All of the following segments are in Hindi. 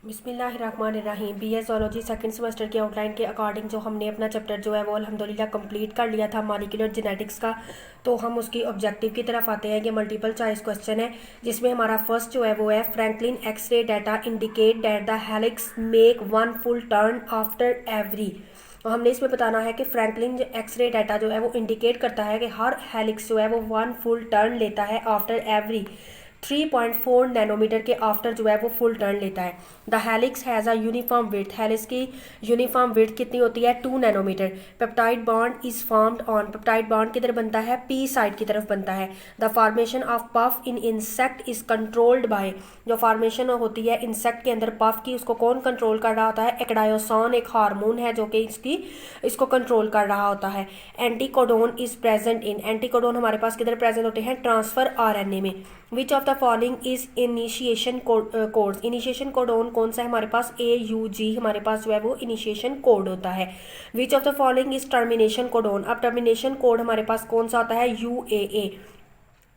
बिस्मिल्लाहिर्रहमानिर्रहीम। बीए ज़ूलॉजी सेकंड सेमेस्टर के आउटलाइन के अकॉर्डिंग जो हमने अपना चैप्टर जो है वो अल्हम्दुलिल्लाह कंप्लीट कर लिया था मॉलिक्यूलर जेनेटिक्स का। तो हम उसकी ऑब्जेक्टिव की तरफ आते हैं। ये मल्टीपल चॉइस क्वेश्चन है जिसमें हमारा फर्स्ट जो है वो है Franklin x ray data indicate that the helix make one full turn after every. तो हमने इसमें बताना है कि फ्रैंकलिन एक्सरे डाटा जो है वो इंडिकेट करता है कि हर हेलिक्स जो है वो वन फुल टर्न लेता है आफ्टर एवरी 3.4 नैनोमीटर के आफ्टर जो है वो फुल टर्न लेता है। The helix has a uniform width. Helix की यूनिफॉर्म विड्थ कितनी होती है? 2 nanometre. Peptide bond is formed on. Peptide bond किधर बनता है? पी साइड की तरफ बनता है। The formation of puff in insect is controlled by. जो फॉर्मेशन होती है इंसेक्ट के अंदर पफ की, उसको कौन कंट्रोल कर रहा होता है? एक्डायोसोन एक हार्मोन है जो कि इसको कंट्रोल कर रहा होता है। Anticodon is present in. Anticodon हमारे पास किधर प्रेजेंट होते हैं? ट्रांसफर आरएनए में। Which of the following is initiation code. Initiation codon कौन सा है हमारे पास? AUG हमारे पास जो है वो इनिशिएशन कोड होता है। Which of the following is termination codon. अब टर्मिनेशन कोड हमारे पास कौन सा होता है? UAA।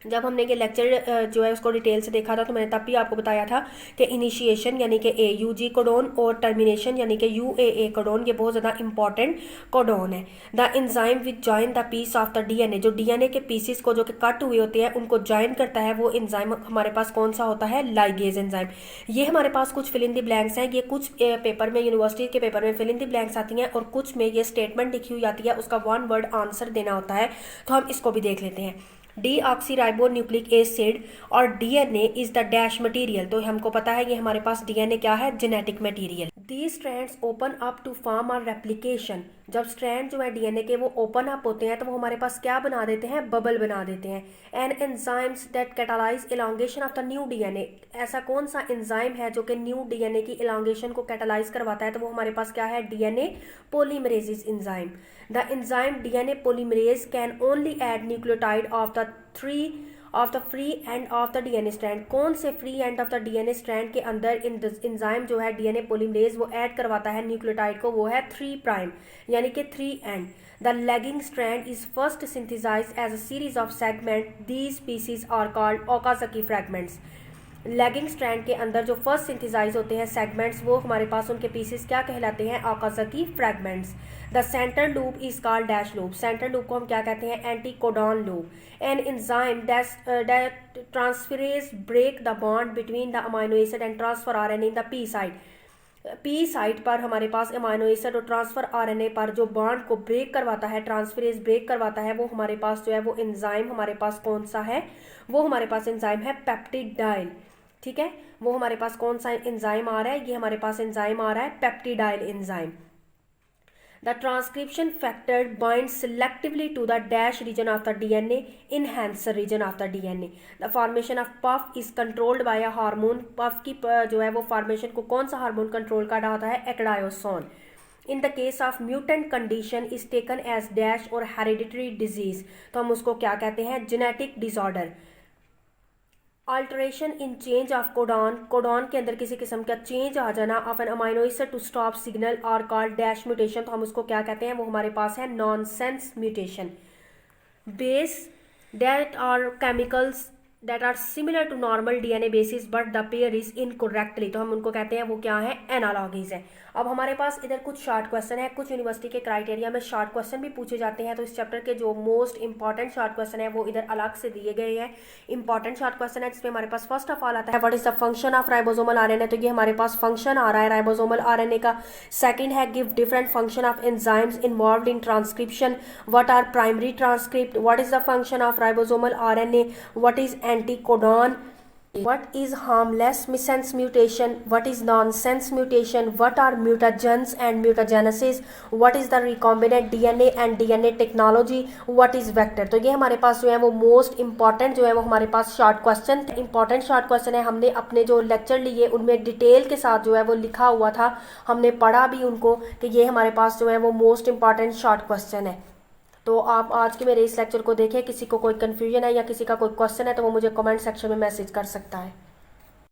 जब हमने ये लेक्चर जो है उसको डिटेल से देखा था तो मैंने तब भी आपको बताया था कि इनिशिएशन यानी कि AUG कोडोन और टर्मिनेशन यानी कि UAA कोडोन ये बहुत ज़्यादा इंपॉर्टेंट कोडोन है। The enzyme which join the piece of the DNA। जो DNA के पीसेस को जो कि कट हुए होते हैं उनको ज्वाइन करता है वो एंजाइम हमारे पास कौन सा होता है? Ligase enzyme. ये हमारे पास कुछ फिल इन द ब्लैंक्स हैं। ये कुछ पेपर में, यूनिवर्सिटी के पेपर में फिल इन द ब्लैंक्स आती हैं और कुछ में ये स्टेटमेंट लिखी हुई आती है, उसका वन वर्ड आंसर देना होता है। तो हम इसको भी देख लेते हैं। डीऑक्सीराइबोन्यूक्लिक एसिड और DNA is the dash material. तो हमको पता है ये हमारे पास DNA क्या है? Genetic material. These strands open up to form a replication. जब स्ट्रैंड जो है DNA के वो ओपन अप होते हैं तो वो हमारे पास क्या बना देते हैं? बबल बना देते हैं। An enzymes that catalyse elongation of the new DNA। ऐसा कौन सा एंजाइम है जो कि न्यू DNA की एलोंगेशन को कैटालाइज करवाता है? तो वो हमारे पास क्या है? DNA polymerase enzyme. The enzyme DNA polymerase can only add nucleotide of the free end of the DNA strand. कौन से free end of the DNA strand के अंदर एंजाइम जो है DNA पोलीमरेज वो ऐड करवाता है न्यूक्लियोटाइड को? वो है 3' यानी कि 3 end. The lagging strand is first synthesised as a series of segment. These pieces are called Okazaki fragments. Lagging strand के अंदर जो फर्स्ट सिंथेसाइज होते हैं सेगमेंट्स वो हमारे पास उनके पीसेस क्या कहलाते हैं? Okazaki fragments. The centre loop is called dash loop. Centre loop को हम क्या कहते हैं? Anticodon loop. An enzyme that transferase break the bond between the amino acid and transfer RNA in the P side. P site पर हमारे पास अमाइनो एसिड और ट्रांसफर आरएनए पर जो बॉन्ड को ब्रेक करवाता है, ट्रांसफरेज ब्रेक करवाता है, वो हमारे पास जो है वो एंजाइम हमारे पास कौन सा है? वो हमारे पास एंजाइम है पेप्टिडाइल। ठीक है, वो हमारे पास कौन सा एंजाइम आ रहा है? ये हमारे पास एंजाइम आ रहा है peptidyl enzyme. The transcription factor binds selectively to the dash region of the DNA, enhancer region of the DNA. The formation of puff is controlled by a hormone. puff की जो है वो formation को कौन सा हार्मोन कंट्रोल कर रहा होता है? एक्डायोसोन। In the case of mutant condition is taken as dash और hereditary disease। तो हम उसको क्या कहते हैं? Genetic disorder. Alteration in change of codon. Codon के अंदर किसी किस्म का चेंज आ जाना of an amino acid to stop signal are called dash mutation. तो हम उसको क्या कहते हैं? वो हमारे पास है nonsense mutation. Base that are chemicals that are similar to normal DNA bases but the pair is incorrectly. तो हम उनको कहते हैं वो क्या है? एनालॉगीज है। अब हमारे पास इधर कुछ शॉर्ट क्वेश्चन है। कुछ यूनिवर्सिटी के क्राइटेरिया में शॉर्ट क्वेश्चन भी पूछे जाते हैं, तो इस चैप्टर के जो मोस्ट इंपॉर्टेंट शॉर्ट क्वेश्चन है वो इधर अलग से दिए गए हैं। इंपॉर्टेंट शॉर्ट क्वेश्चन है जिसमें हमारे पास फर्स्ट ऑफ ऑल आता है what is the function of ribosomal RNA. तो ये हमारे पास फंक्शन आ रहा है राइबोसोमल आरएनए का। सेकंड है give different function of enzymes involved in transcription. What are primary transcript? What is the function of ribosomal RNA? What is anticodon? What is harmless missense mutation? What is nonsense mutation? What are mutagens and mutagenesis? What is the recombinant DNA and DNA technology? What is vector? तो ये हमारे पास जो है वो मोस्ट इंपॉर्टेंट जो है वो हमारे पास short question important short question है। हमने अपने जो लेक्चर लिए उनमें डिटेल के साथ जो है वो लिखा हुआ था, हमने पढ़ा भी उनको कि ये हमारे पास जो है वो मोस्ट इंपॉर्टेंट शॉर्ट क्वेश्चन है। तो आप आज के मेरे इस लेक्चर को देखें। किसी को कोई कन्फ्यूजन है या किसी का कोई क्वेश्चन है तो वो मुझे कमेंट सेक्शन में मैसेज कर सकता है।